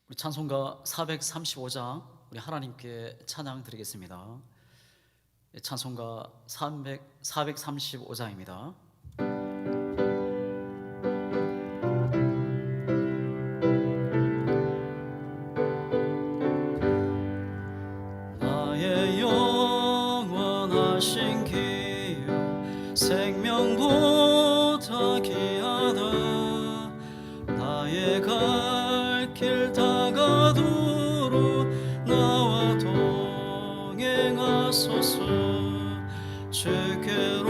우리 찬송가 435장 우리 하나님께 찬양 드리겠습니다. 찬송가 435장입니다. 나의 영원하신 기여 생명보다 귀하다. 나의 갈 길 다가도록 나와 동행하소서. 주께로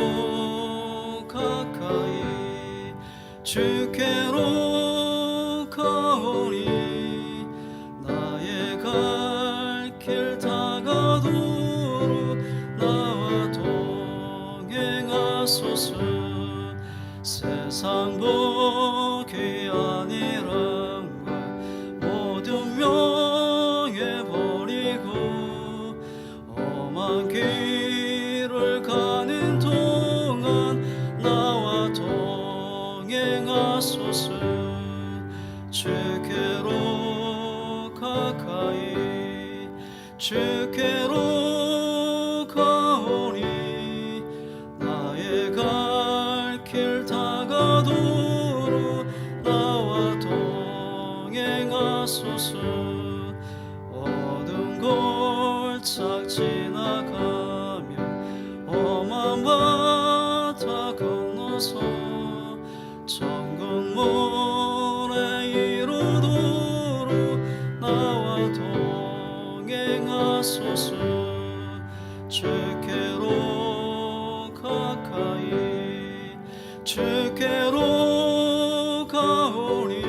가까이 주께로 가오니 나의 갈 길 다가도록 나와 동행하소서. 세상 복이 아니란과 모든 명예버리고 험한 길을 가는 동안 나와 동행하소서. 주께로 가까이 주께로 가오니 나의 갈 길 다가도록 나와 동행하소서. 어두운 골짝 지나가며 험한 바다 건너서 천국 모래 이루도록 나와 동행하소서. 주께로 가까이 주께로 가오니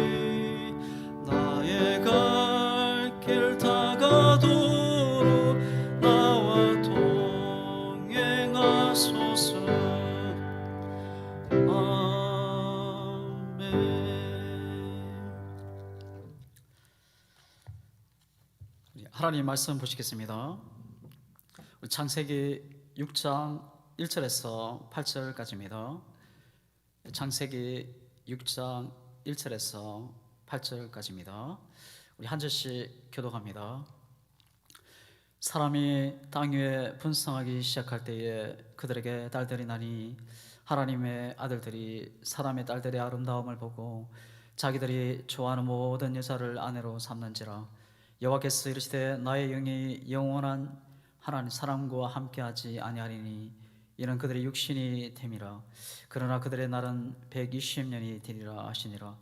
나의 갈 길 다가도록 나와 동행하소서. 아멘. 하나님 말씀 보시겠습니다. 창세기 6장 1절에서 8절까지입니다. 창세기 6장 1절에서 8절까지입니다. 우리 한 절씩 교독합니다. 사람이 땅 위에 번성하기 시작할 때에 그들에게 딸들이 나니 하나님의 아들들이 사람의 딸들의 아름다움을 보고 자기들이 좋아하는 모든 여자를 아내로 삼는지라. 여호와께서 이르시되 나의 영이 영원한 하나님 사람과 함께하지 아니하리니 이는 그들의 육신이 됨이라. 그러나 그들의 날은 120년이 되리라 하시니라.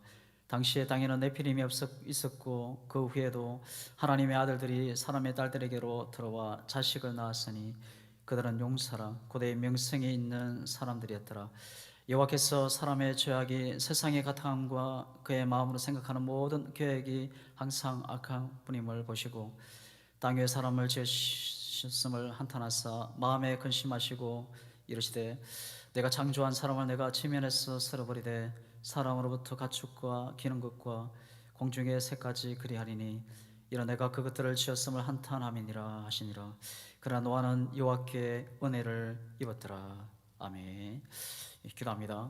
당시에 땅에는 네피림이 있었고 그 후에도 하나님의 아들들이 사람의 딸들에게로 들어와 자식을 낳았으니 그들은 용사라 고대의 명성이 있는 사람들이었더라. 여호와께서 사람의 죄악이 세상의 가탕함과 그의 마음으로 생각하는 모든 계획이 항상 악한 뿐임을 보시고 땅 위에 사람을 지으셨음을 한탄하사 마음에 근심하시고 이르시되 내가 창조한 사람을 내가 지면에서 쓸어버리되 사람으로부터 가축과 기는 것과 공중의 새까지 그리하리니 이런 내가 그것들을 지었음을 한탄함이니라 하시니라. 그러나 노아는 여호와께 은혜를 입었더라. 아멘. 기도합니다.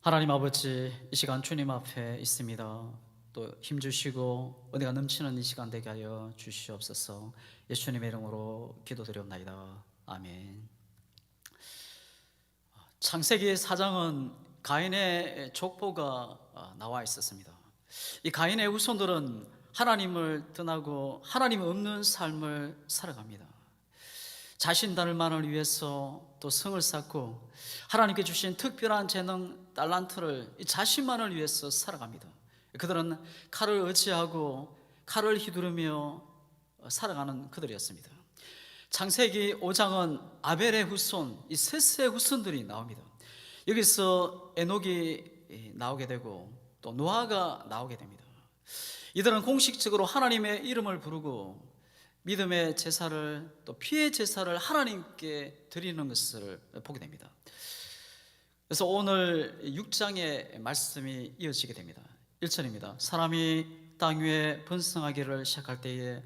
하나님 아버지, 이 시간 주님 앞에 있습니다. 또 힘주시고 은혜가 넘치는 이 시간 되게 하여 주시옵소서. 예수님의 이름으로 기도드리옵나이다. 아멘. 창세기 4장은 가인의 족보가 나와 있었습니다. 이 가인의 후손들은 하나님을 떠나고 하나님 없는 삶을 살아갑니다. 자신들만을 위해서 또 성을 쌓고 하나님께 주신 특별한 재능 달란트를 자신만을 위해서 살아갑니다. 그들은 칼을 의지하고 칼을 휘두르며 살아가는 그들이었습니다. 창세기 5장은 아벨의 후손, 이 셋의 후손들이 나옵니다. 여기서 에녹이 나오게 되고 또 노아가 나오게 됩니다. 이들은 공식적으로 하나님의 이름을 부르고 믿음의 제사를 또 피의 제사를 하나님께 드리는 것을 보게 됩니다. 그래서 오늘 6장의 말씀이 이어지게 됩니다. 1절입니다. 사람이 땅 위에 번성하기를 시작할 때에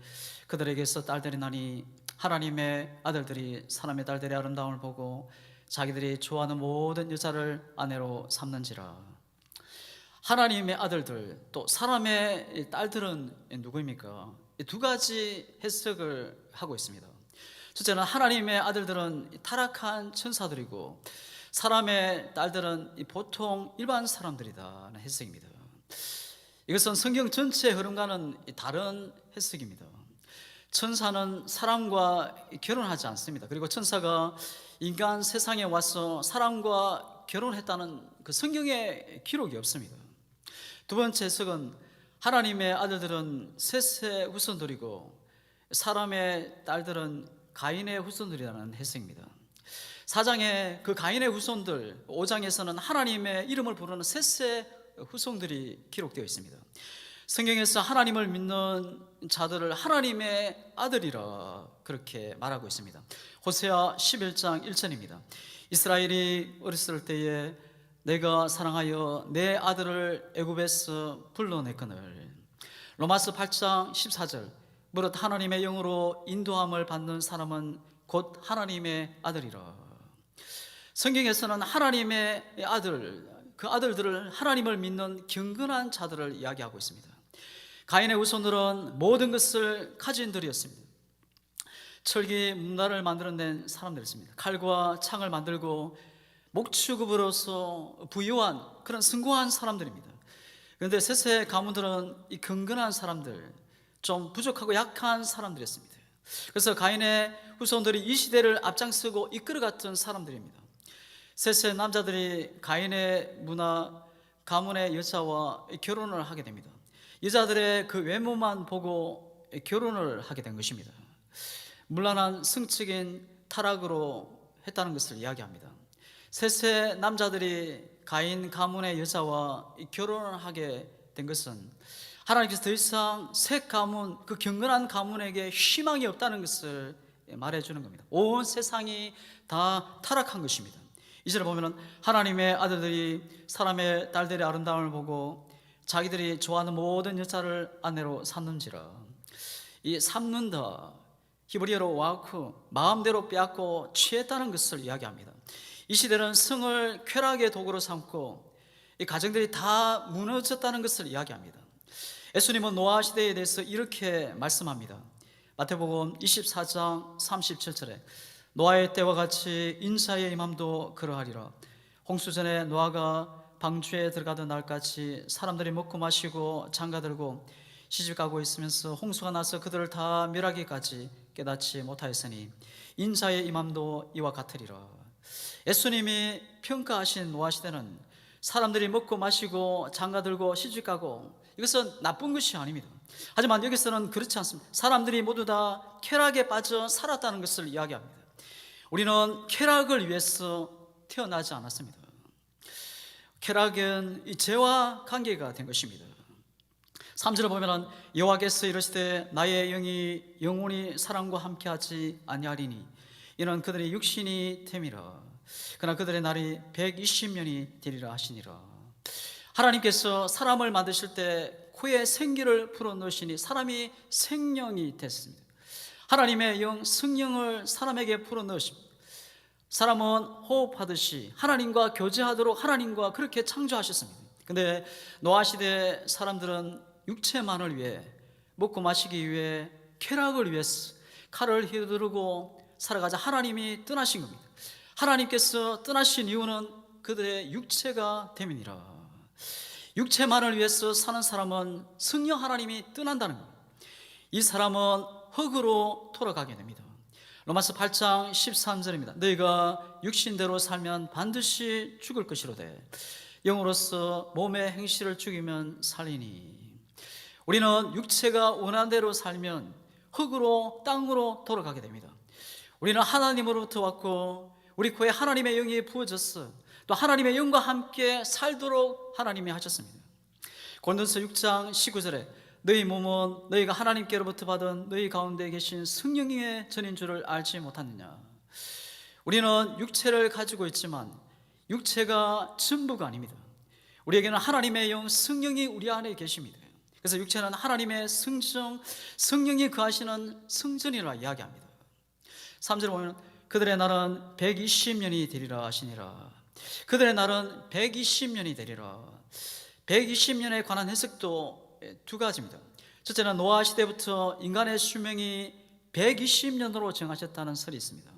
그들에게서 딸들이 나니 하나님의 아들들이 사람의 딸들의 아름다움을 보고 자기들이 좋아하는 모든 여자를 아내로 삼는지라. 하나님의 아들들 또 사람의 딸들은 누구입니까? 이 두 가지 해석을 하고 있습니다. 첫째는 하나님의 아들들은 타락한 천사들이고 사람의 딸들은 보통 일반 사람들이다는 해석입니다. 이것은 성경 전체의 흐름과는 다른 해석입니다. 천사는 사람과 결혼하지 않습니다. 그리고 천사가 인간 세상에 와서 사람과 결혼했다는 그 성경에 기록이 없습니다. 두 번째 해석은 하나님의 아들들은 셋의 후손들이고 사람의 딸들은 가인의 후손들이라는 해석입니다. 4장에 그 가인의 후손들, 5장에서는 하나님의 이름을 부르는 셋의 후손들이 기록되어 있습니다. 성경에서 하나님을 믿는 자들을 하나님의 아들이라 그렇게 말하고 있습니다. 호세아 11장 1절입니다. 이스라엘이 어렸을 때에 내가 사랑하여 내 아들을 애굽에서 불러냈거늘. 로마서 8장 14절 무릇 하나님의 영으로 인도함을 받는 사람은 곧 하나님의 아들이라. 성경에서는 하나님의 아들, 그 아들들을 하나님을 믿는 경건한 자들을 이야기하고 있습니다. 가인의 후손들은 모든 것을 가진 들이었습니다. 철기 문화를 만들어낸 사람들이었습니다. 칼과 창을 만들고 목축업으로서 부유한 그런 성공한 사람들입니다. 그런데 셋의 가문들은 이 경건한 사람들, 좀 부족하고 약한 사람들이었습니다. 그래서 가인의 후손들이 이 시대를 앞장서고 이끌어갔던 사람들입니다. 셋의 남자들이 가인의 문화 가문의 여자와 결혼을 하게 됩니다. 여자들의 그 외모만 보고 결혼을 하게 된 것입니다. 문란한 성적인 타락으로 했다는 것을 이야기합니다. 셋의 남자들이 가인 가문의 여자와 결혼을 하게 된 것은 하나님께서 더 이상 셋 가문, 그 경건한 가문에게 희망이 없다는 것을 말해주는 겁니다. 온 세상이 다 타락한 것입니다. 이절에 보면은 하나님의 아들들이 사람의 딸들의 아름다움을 보고 자기들이 좋아하는 모든 여자를 아내로 삼는지라. 이 삼는다, 히브리어로 와크, 마음대로 빼앗고 취했다는 것을 이야기합니다. 이 시대는 성을 쾌락의 도구로 삼고 이 가정들이 다 무너졌다는 것을 이야기합니다. 예수님은 노아 시대에 대해서 이렇게 말씀합니다. 마태복음 24장 37절에 노아의 때와 같이 인자의 임함도 그러하리라. 홍수전에 노아가 방주에 들어가던 날까지 사람들이 먹고 마시고 장가들고 시집가고 있으면서 홍수가 나서 그들을 다 멸하기까지 깨닫지 못하였으니 인자의 임함도 이와 같으리라. 예수님이 평가하신 노아 시대는 사람들이 먹고 마시고 장가들고 시집가고 이것은 나쁜 것이 아닙니다. 하지만 여기서는 그렇지 않습니다. 사람들이 모두 다 쾌락에 빠져 살았다는 것을 이야기합니다. 우리는 쾌락을 위해서 태어나지 않았습니다. 쾌락은 이 죄와 관계가 된 것입니다. 3절을 보면 여호와께서 이르시되 나의 영이 영원히 사람과 함께하지 아니하리니 이는 그들의 육신이 됨이라. 그러나 그들의 날이 120년이 되리라 하시니라. 하나님께서 사람을 만드실 때 코에 생기를 불어넣으시니 사람이 생명이 됐습니다. 하나님의 영, 성령을 사람에게 불어넣으십니다. 사람은 호흡하듯이 하나님과 교제하도록 하나님과 그렇게 창조하셨습니다. 근데 노아 시대 사람들은 육체만을 위해, 먹고 마시기 위해, 쾌락을 위해서 칼을 휘두르고 살아가자 하나님이 떠나신 겁니다. 하나님께서 떠나신 이유는 그들의 육체가 됨이니라. 육체만을 위해서 사는 사람은 성령 하나님이 떠난다는 겁니다. 이 사람은 흙으로 돌아가게 됩니다. 로마서 8장 13절입니다. 너희가 육신대로 살면 반드시 죽을 것이로되 영으로서 몸의 행실을 죽이면 살리니. 우리는 육체가 원하는 대로 살면 흙으로 땅으로 돌아가게 됩니다. 우리는 하나님으로부터 왔고 우리 코에 하나님의 영이 부어졌어. 또 하나님의 영과 함께 살도록 하나님이 하셨습니다. 고린도서 6장 19절에 너희 몸은 너희가 하나님께로부터 받은 너희 가운데 계신 성령의 전인 줄을 알지 못하느냐. 우리는 육체를 가지고 있지만 육체가 전부가 아닙니다. 우리에게는 하나님의 영 성령이 우리 안에 계십니다. 그래서 육체는 하나님의 성정, 성령이 거하시는 성전이라 이야기합니다. 3절에 보면 그들의 날은 120년이 되리라 하시니라. 그들의 날은 120년이 되리라. 120년에 관한 해석도 두 가지입니다. 첫째는 노아 시대부터 인간의 수명이 120년으로 정하셨다는 설이 있습니다.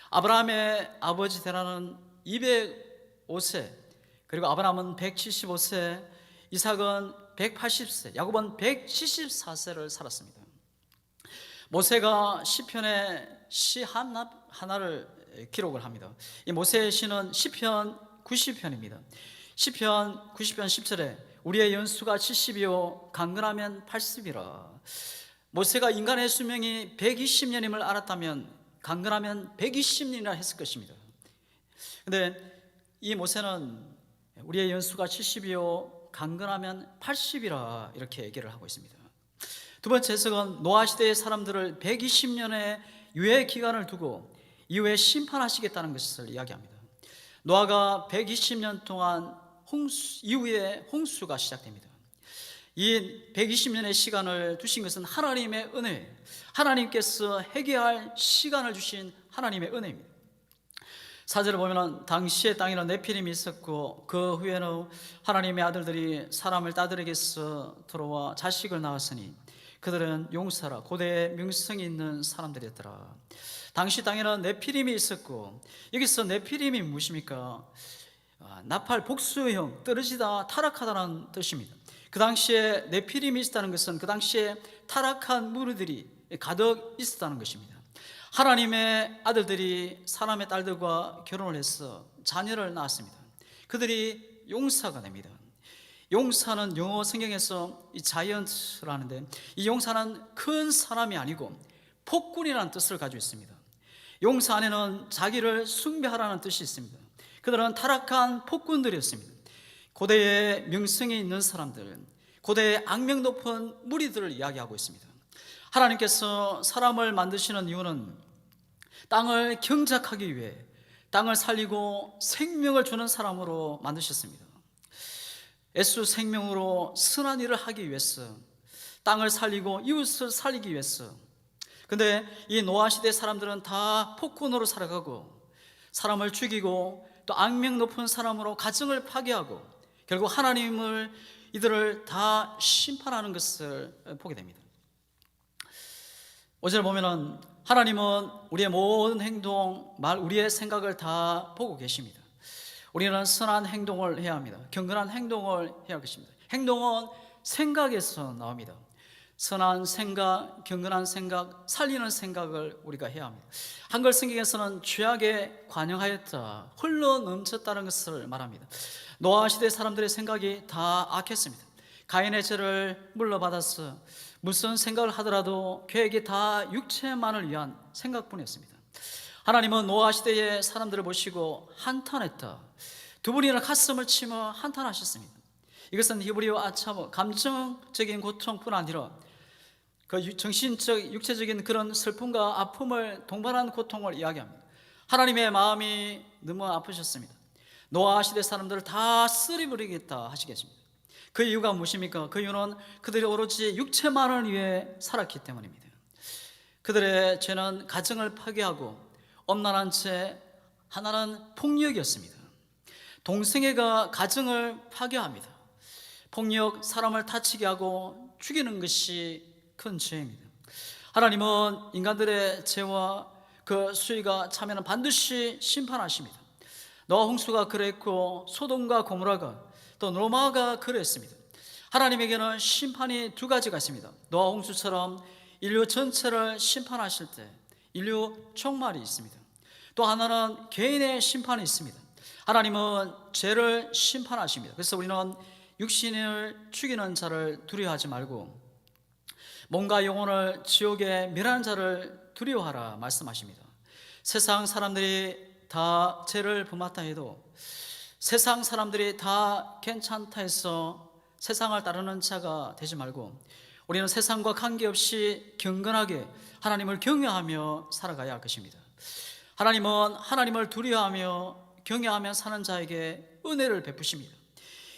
아브라함의 아버지 데라는 205세, 그리고 아브라함은 175세, 이삭은 180세, 야곱은 174세를 살았습니다. 모세가 시편의 시 하나를 기록을 합니다. 이 모세의 시는 시편 90편입니다. 시편 90편 10절에 우리의 연수가 70이요 강건하면 80이라. 모세가 인간의 수명이 120년임을 알았다면 강건하면 120년이나 했을 것입니다. 그런데 이 모세는 우리의 연수가 70이요 강건하면 80이라 이렇게 얘기를 하고 있습니다. 두 번째 해석은 노아 시대의 사람들을 120년의 유예 기간을 두고 이후에 심판하시겠다는 것을 이야기합니다. 노아가 120년 동안 이후에 홍수가 시작됩니다. 이 120년의 시간을 두신 것은 하나님의 은혜, 하나님께서 회개할 시간을 주신 하나님의 은혜입니다. 4절을 보면 당시의 땅에는 네피림이 있었고 그 후에는 하나님의 아들들이 사람을 따들에게서 들어와 자식을 낳았으니 그들은 용사라 고대의 명성이 있는 사람들이었더라. 당시 땅에는 네피림이 있었고, 여기서 네피림이 무엇입니까? 나팔 복수형, 떨어지다 타락하다는 뜻입니다. 그 당시에 네피림이 있었다는 것은 그 당시에 타락한 무리들이 가득 있었다는 것입니다. 하나님의 아들들이 사람의 딸들과 결혼을 해서 자녀를 낳았습니다. 그들이 용사가 됩니다. 용사는 영어 성경에서 이 자이언트라는데, 이 용사는 큰 사람이 아니고 폭군이라는 뜻을 가지고 있습니다. 용사 안에는 자기를 숭배하라는 뜻이 있습니다. 그들은 타락한 폭군들이었습니다. 고대의 명성이 있는 사람들, 고대의 악명 높은 무리들을 이야기하고 있습니다. 하나님께서 사람을 만드시는 이유는 땅을 경작하기 위해 땅을 살리고 생명을 주는 사람으로 만드셨습니다. 애수 생명으로 선한 일을 하기 위해서, 땅을 살리고 이웃을 살리기 위해서. 근데 이 노아 시대 사람들은 다 폭군으로 살아가고 사람을 죽이고 또 악명 높은 사람으로 가정을 파괴하고 결국 하나님을 이들을 다 심판하는 것을 보게 됩니다. 5절 보면은 하나님은 우리의 모든 행동, 말, 우리의 생각을 다 보고 계십니다. 우리는 선한 행동을 해야 합니다. 경건한 행동을 해야 할 것입니다. 행동은 생각에서 나옵니다. 선한 생각, 경건한 생각, 살리는 생각을 우리가 해야 합니다. 한글 성경에서는 죄악에 관영하였다, 흘러 넘쳤다는 것을 말합니다. 노아 시대 사람들의 생각이 다 악했습니다. 가인의 죄를 물러받아서 무슨 생각을 하더라도 계획이 다 육체만을 위한 생각뿐이었습니다. 하나님은 노아 시대의 사람들을 보시고 한탄했다. 두 분이나 가슴을 치며 한탄하셨습니다. 이것은 히브리어 아차모, 감정적인 고통뿐 아니라 그 정신적, 육체적인 그런 슬픔과 아픔을 동반한 고통을 이야기합니다. 하나님의 마음이 너무 아프셨습니다. 노아 시대 사람들을 다 쓸어버리겠다 하시겠습니다. 그 이유가 무엇입니까? 그 이유는 그들이 오로지 육체만을 위해 살았기 때문입니다. 그들의 죄는 가정을 파괴하고 엄란한 채 하나는 폭력이었습니다. 동성애가 가정을 파괴합니다. 폭력, 사람을 다치게 하고 죽이는 것이 큰 죄입니다. 하나님은 인간들의 죄와 그 수위가 차면은 반드시 심판하십니다. 노아 홍수가 그랬고 소돔과 고모라가 또 로마가 그랬습니다. 하나님에게는 심판이 두 가지가 있습니다. 노아 홍수처럼 인류 전체를 심판하실 때 인류 종말이 있습니다. 또 하나는 개인의 심판이 있습니다. 하나님은 죄를 심판하십니다. 그래서 우리는 육신을 죽이는 자를 두려워하지 말고 몸과 영혼을 지옥에 멸하는 자를 두려워하라 말씀하십니다. 세상 사람들이 다 죄를 범했다 해도 세상 사람들이 다 괜찮다 해서 세상을 따르는 자가 되지 말고 우리는 세상과 관계없이 경건하게 하나님을 경외하며 살아가야 할 것입니다. 하나님은 하나님을 두려워하며 경외하며 사는 자에게 은혜를 베푸십니다.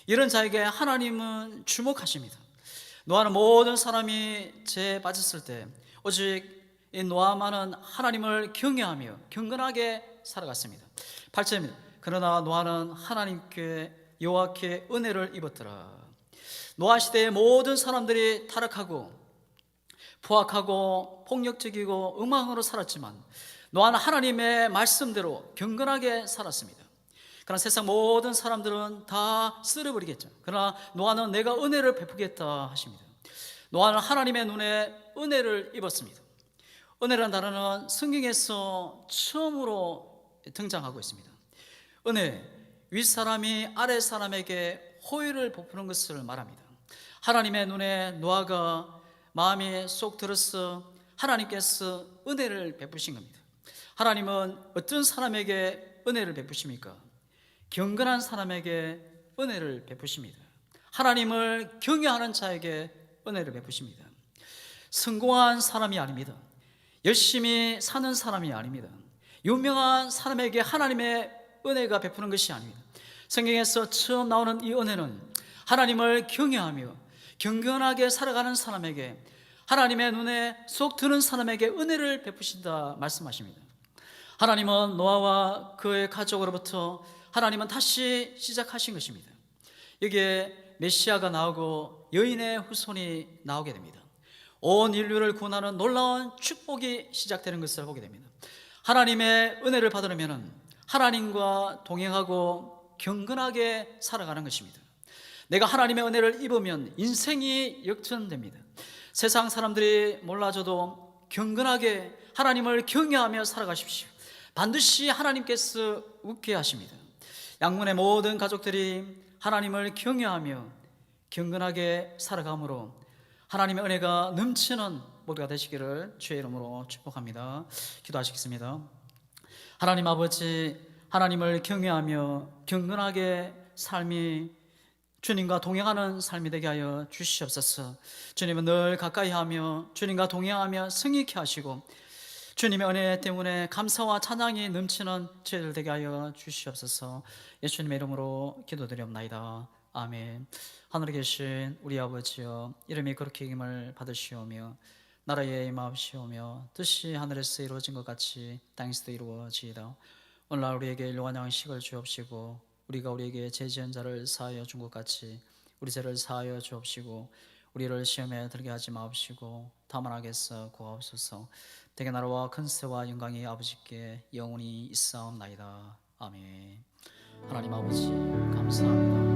이런 자에게 하나님은 주목하십니다. 노아는 모든 사람이 죄에 빠졌을 때 오직 이 노아만은 하나님을 경외하며 경건하게 살아갔습니다. 8절입니다. 그러나 노아는 하나님께 여호와께 은혜를 입었더라. 노아 시대의 모든 사람들이 타락하고 포악하고 폭력적이고 음악으로 살았지만 노아는 하나님의 말씀대로 경건하게 살았습니다. 그러나 세상 모든 사람들은 다 쓸어버리겠죠. 그러나 노아는 내가 은혜를 베푸겠다 하십니다. 노아는 하나님의 눈에 은혜를 입었습니다. 은혜라는 단어는 성경에서 처음으로 등장하고 있습니다. 은혜, 윗사람이 아랫사람에게 호의를 베푸는 것을 말합니다. 하나님의 눈에 노아가 마음이 쏙 들어서 하나님께서 은혜를 베푸신 겁니다. 하나님은 어떤 사람에게 은혜를 베푸십니까? 경건한 사람에게 은혜를 베푸십니다. 하나님을 경외하는 자에게 은혜를 베푸십니다. 성공한 사람이 아닙니다. 열심히 사는 사람이 아닙니다. 유명한 사람에게 하나님의 은혜가 베푸는 것이 아닙니다. 성경에서 처음 나오는 이 은혜는 하나님을 경외하며 경건하게 살아가는 사람에게, 하나님의 눈에 쏙 드는 사람에게 은혜를 베푸신다 말씀하십니다. 하나님은 노아와 그의 가족으로부터 하나님은 다시 시작하신 것입니다. 여기에 메시아가 나오고 여인의 후손이 나오게 됩니다. 온 인류를 구원하는 놀라운 축복이 시작되는 것을 보게 됩니다. 하나님의 은혜를 받으려면 하나님과 동행하고 경건하게 살아가는 것입니다. 내가 하나님의 은혜를 입으면 인생이 역전됩니다. 세상 사람들이 몰라줘도 경건하게 하나님을 경외하며 살아가십시오. 반드시 하나님께서 웃게 하십니다. 양문의 모든 가족들이 하나님을 경외하며 경건하게 살아감으로 하나님의 은혜가 넘치는 모두가 되시기를 주의 이름으로 축복합니다. 기도하시겠습니다. 하나님 아버지, 하나님을 경외하며 경건하게 삶이 주님과 동행하는 삶이 되게 하여 주시옵소서. 주님은 늘 가까이 하며 주님과 동행하며 승리케 하시고 주님의 은혜 때문에 감사와 찬양이 넘치는 저희들 되게 하여 주시옵소서. 예수님의 이름으로 기도드리옵나이다. 아멘. 하늘에 계신 우리 아버지여, 이름이 그렇게 힘을 받으시오며 나라의 임하옵시오며 뜻이 하늘에서 이루어진 것 같이 땅에서도 이루어지이다. 오늘날 우리에게 일용할 양식을 주옵시고 우리가 우리에게 죄 지은 자를 사하여 준 것 같이 우리 죄를 사하여 주옵시고 우리를 시험에 들게 하지 마옵시고 다만 악에서 구하옵소서. 대개 나라와 큰세와 영광이 아버지께 영원히 있사옵나이다. 아멘. 하나님 아버지 감사합니다.